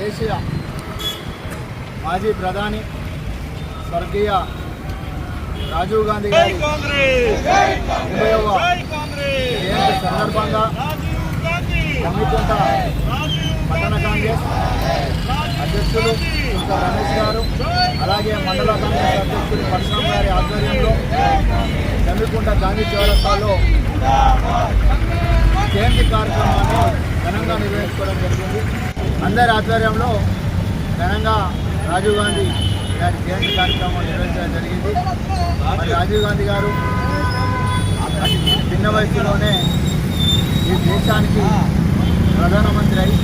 దేశీయ మాజీ ప్రధాని స్వర్గీయ రాజీవ్ గాంధీ గారి 80వ జయంతి సందర్భంగా జమ్మికుంట పట్టణ కాంగ్రెస్ అధ్యక్షులు రమేష్ గారు, అలాగే మండల కాంగ్రెస్ అధ్యక్షులు పరశురామ్ గారి ఆధ్వర్యంలో జమ్మికుంట గాంధీ చౌరస్తాలో జయంతి కార్యక్రమాన్ని ఘనంగా నిర్వహించుకోవడం జరిగింది. అందరి ఆధ్వర్యంలో ఘనంగా రాజీవ్ గాంధీ గారి జయంతి కార్యక్రమం నిర్వహించడం జరిగింది. మరి రాజీవ్ గాంధీ గారు అతి చిన్న వయసులోనే ఈ దేశానికి ప్రధానమంత్రి అయి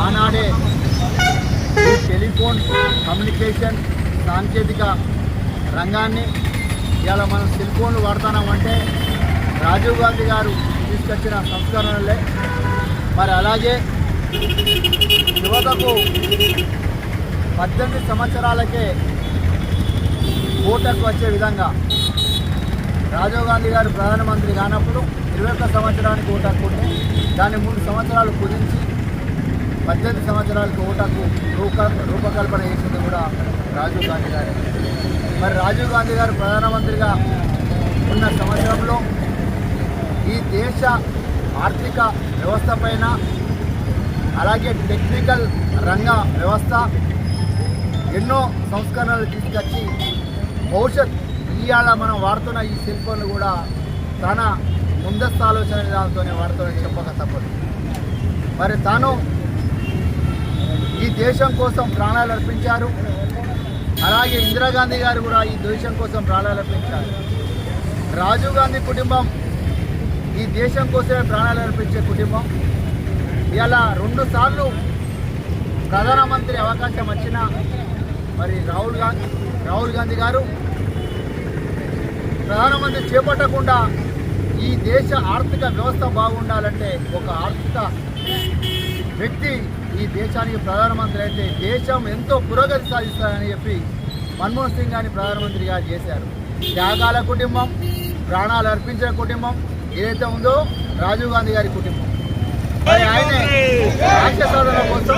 ఆనాడే ఈ టెలిఫోన్ కమ్యూనికేషన్ సాంకేతిక రంగాన్ని ఇలా మనం సెల్ ఫోన్లు వాడుతున్నామంటే రాజీవ్ గాంధీ గారు తీసుకొచ్చిన సంస్కరణలే. మరి అలాగే యువతకు 18 సంవత్సరాలకే ఓటకు వచ్చే విధంగా రాజీవ్ గాంధీ గారు ప్రధానమంత్రి కానప్పుడు 21 సంవత్సరానికి ఓటకు ఉంటే దాన్ని 3 సంవత్సరాలు కుదించి 18 సంవత్సరాలకు ఓటకు రూపకల్పన చేసింది కూడా రాజీవ్ గాంధీ గారు. మరి రాజీవ్ గాంధీ గారు ప్రధానమంత్రిగా ఉన్న సంవత్సరంలో ఈ దేశ ఆర్థిక వ్యవస్థ పైన, అలాగే టెక్నికల్ రంగ వ్యవస్థ ఎన్నో సంస్కరణలు తీసుకొచ్చి భవిష్యత్ ఇవాళ మనం వాడుతున్న ఈ సెల్ ఫోన్లు కూడా చాలా ముందస్తు ఆలోచన దాంతోనే వాడుతామని చెప్పక తప్పదు. మరి తాను ఈ దేశం కోసం ప్రాణాలు అర్పించారు. అలాగే ఇందిరాగాంధీ గారు కూడా ఈ దేశం కోసం ప్రాణాలు అర్పించారు. రాజీవ్ గాంధీ కుటుంబం ఈ దేశం కోసమే ప్రాణాలు అర్పించే కుటుంబం. ఇలా 2 సార్లు ప్రధానమంత్రి అవకాశం వచ్చిన మరి రాహుల్ గాంధీ గారు ప్రధానమంత్రి చేపట్టకుండా ఈ దేశ ఆర్థిక వ్యవస్థ బాగుండాలంటే ఒక ఆర్థిక వ్యక్తి ఈ దేశానికి ప్రధానమంత్రి అయితే దేశం ఎంతో పురోగతి సాధిస్తారని చెప్పి మన్మోహన్ సింగ్ గారిని ప్రధానమంత్రిగా చేశారు. త్యాగాల కుటుంబం, ప్రాణాలు అర్పించిన కుటుంబం ఏదైతే ఉందో రాజీవ్ గాంధీ గారి కుటుంబం. మరి ఆయన రాష్ట్ర సాధన కోసం